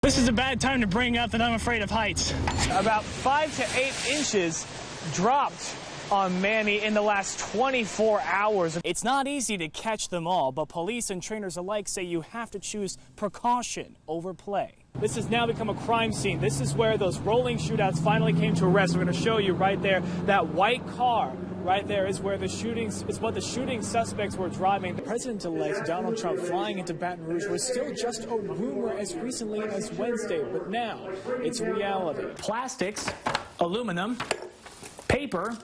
This is a bad time to bring up that I'm afraid of heights. About 5 to 8 inches dropped on Manny in the last 24 hours. It's not easy to catch them all, but police and trainers alike say you have to choose precaution over play. This has now become a crime scene. This is where those rolling shootouts finally came to a rest. We're going to show you right there. That white car right there is where the shootings, is what the shooting suspects were driving. President-elect Donald Trump flying into Baton Rouge was still just a rumor as recently as Wednesday, but now it's reality. Plastics, aluminum, paper,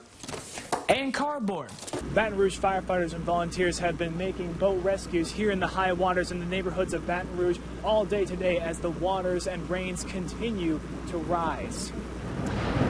and cardboard. Baton Rouge firefighters and volunteers have been making boat rescues here in the high waters in the neighborhoods of Baton Rouge all day today as the waters and rains continue to rise.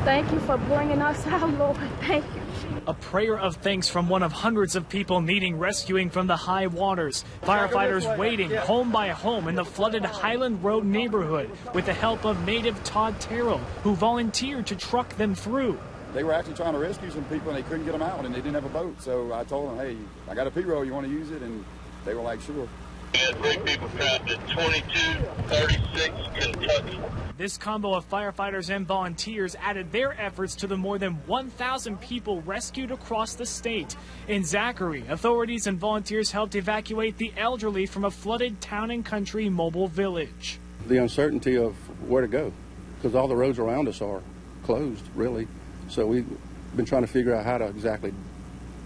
Thank you for bringing us out, Lord. Thank you. A prayer of thanks from one of hundreds of people needing rescuing from the high waters. Firefighters waiting home by home in the flooded Highland Road neighborhood with the help of native Todd Terrell, who volunteered to truck them through. They were actually trying to rescue some people and they couldn't get them out and they didn't have a boat. So I told them, hey, I got a P-roll, you want to use it? And they were like, sure. We had 3 people trapped at 2236 Kentucky. This combo of firefighters and volunteers added their efforts to the more than 1,000 people rescued across the state. In Zachary, authorities and volunteers helped evacuate the elderly from a flooded town and country mobile village. The uncertainty of where to go, because all the roads around us are closed, really. So we've been trying to figure out how to exactly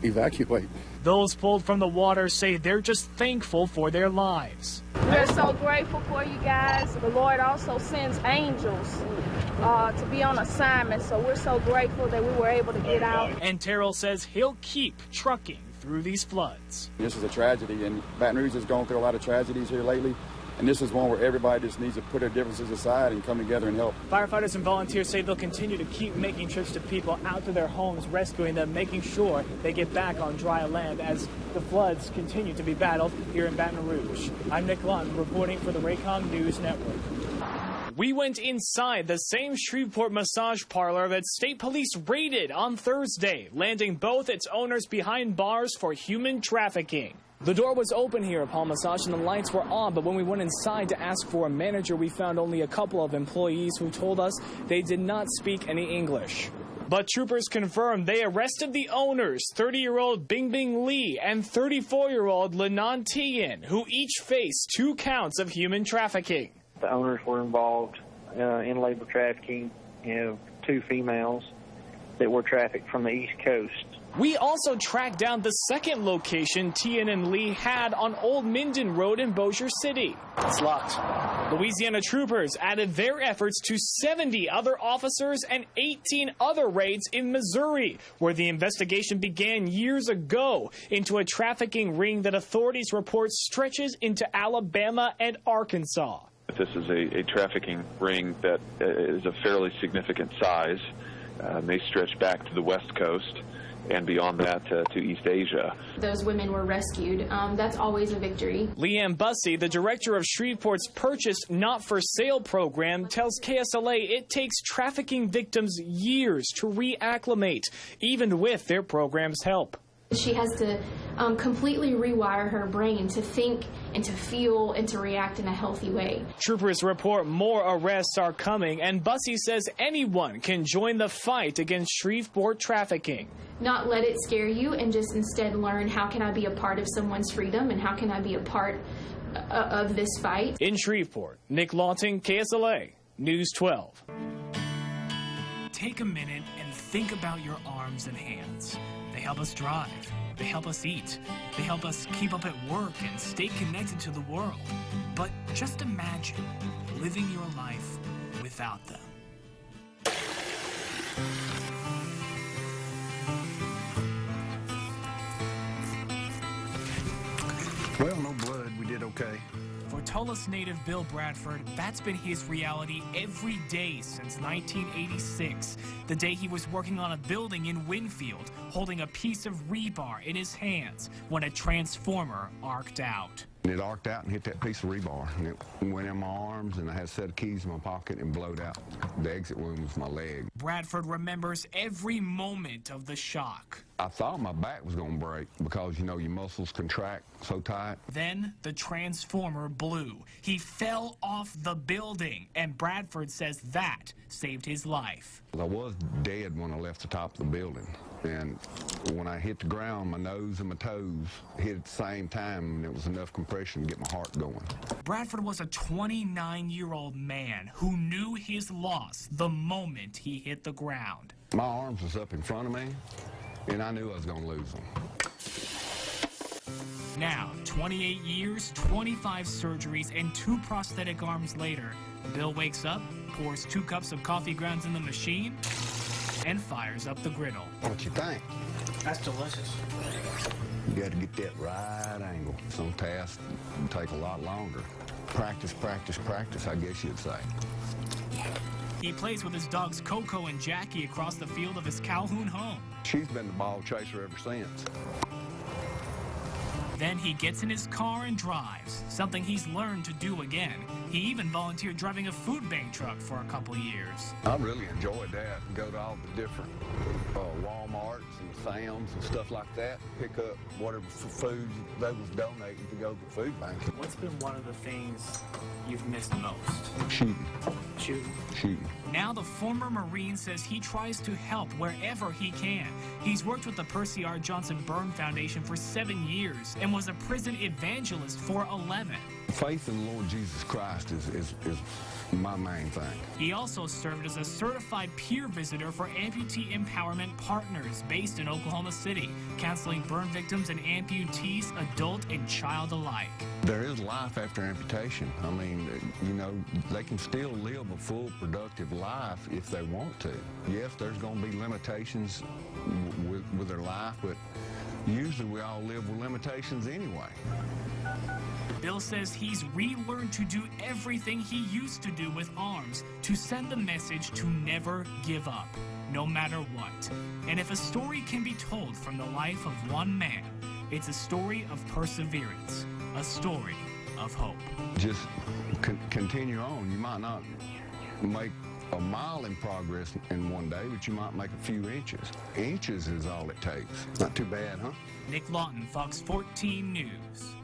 evacuate. Those pulled from the water say they're just thankful for their lives. We're so grateful for you guys. The Lord also sends angels to be on assignment, so we're so grateful that we were able to get out. And Terrell says he'll keep trucking through these floods. This is a tragedy, and Baton Rouge has gone through a lot of tragedies here lately. And this is one where everybody just needs to put their differences aside and come together and help. Firefighters and volunteers say they'll continue to keep making trips to people out to their homes, rescuing them, making sure they get back on dry land as the floods continue to be battled here in Baton Rouge. I'm Nick Lawton reporting for the Raycom News Network. We went inside the same Shreveport massage parlor that state police raided on Thursday, landing both its owners behind bars for human trafficking. The door was open here at Palm Massage and the lights were on, but when we went inside to ask for a manager, we found only a couple of employees who told us they did not speak any English. But troopers confirmed they arrested the owners, 30-year-old Bing Bing Lee and 34-year-old Lenon Tian, who each face 2 counts of human trafficking. The owners were involved in labor trafficking. You have 2 females that were trafficked from the East Coast. We also tracked down the second location Tian and Lee had on Old Minden Road in Bossier City. It's locked. Louisiana troopers added their efforts to 70 other officers and 18 other raids in Missouri, where the investigation began years ago into a trafficking ring that authorities report stretches into Alabama and Arkansas. This is a trafficking ring that is of fairly significant size. May stretch back to the West Coast and beyond that to East Asia. Those women were rescued. That's always a victory. Leanne Bussey, the director of Shreveport's Purchased Not For Sale program, tells KSLA it takes trafficking victims years to reacclimate, even with their program's help. She has to completely rewire her brain to think and to feel and to react in a healthy way. Troopers report more arrests are coming, and Bussey says anyone can join the fight against Shreveport trafficking. Not let it scare you and just instead learn, how can I be a part of someone's freedom and how can I be a part of this fight? In Shreveport, Nick Lawton, KSLA, News 12. Take a minute and think about your arms and hands. They help us drive. They help us eat. They help us keep up at work and stay connected to the world. But just imagine living your life without them. Well, no blood. We did okay. For Tullis native Bill Bradford, that's been his reality every day since 1986, the day he was working on a building in Winfield, holding a piece of rebar in his hands when a transformer arced out. And it arced out and hit that piece of rebar. And it went in my arms, and I had a set of keys in my pocket and blowed out. The exit wound was my leg. Bradford remembers every moment of the shock. I thought my back was going to break because, you know, your muscles contract so tight. Then the transformer blew. He fell off the building, and Bradford says that saved his life. I was dead when I left the top of the building. And when I hit the ground, my nose and my toes hit at the same time, and it was enough compression to get my heart going. Bradford was a 29-year-old man who knew his loss the moment he hit the ground. My arms was up in front of me, and I knew I was going to lose them. Now, 28 years, 25 surgeries, and 2 prosthetic arms later, Bill wakes up, pours 2 cups of coffee grounds in the machine, and fires up the griddle. What you think? That's delicious. You got to get that right angle. Some tasks take a lot longer. Practice, practice, practice, I guess you'd say. He plays with his dogs Coco and Jackie across the field of his Calhoun home. She's been the ball chaser ever since. Then he gets in his car and drives, something he's learned to do again. He even volunteered driving a food bank truck for a couple years. I really enjoyed that. Go to all the different Walmarts and Sam's and stuff like that, pick up whatever food they was donating to go to the food bank. What's been one of the things you've missed most? Shooting. Shooting. Now the former Marine says he tries to help wherever he can. He's worked with the Percy R. Johnson Burn Foundation for 7 years and was a prison evangelist for 11. Faith in the Lord Jesus Christ is my main thing. He also served as a certified peer visitor for Amputee Empowerment Partners based in Oklahoma City, counseling burn victims and amputees, adult and child alike. There is life after amputation. I mean, you know, they can still live a full, productive life if they want to. Yes, there's going to be limitations with their life, but usually we all live with limitations anyway. Bill says he's relearned to do everything he used to do with arms to send the message to never give up, no matter what. And if a story can be told from the life of one man, it's a story of perseverance, a story of hope. Just continue on. You might not make a mile in progress in one day, but you might make a few inches. Inches is all it takes. Not too bad, huh? Nick Lawton, Fox 14 News.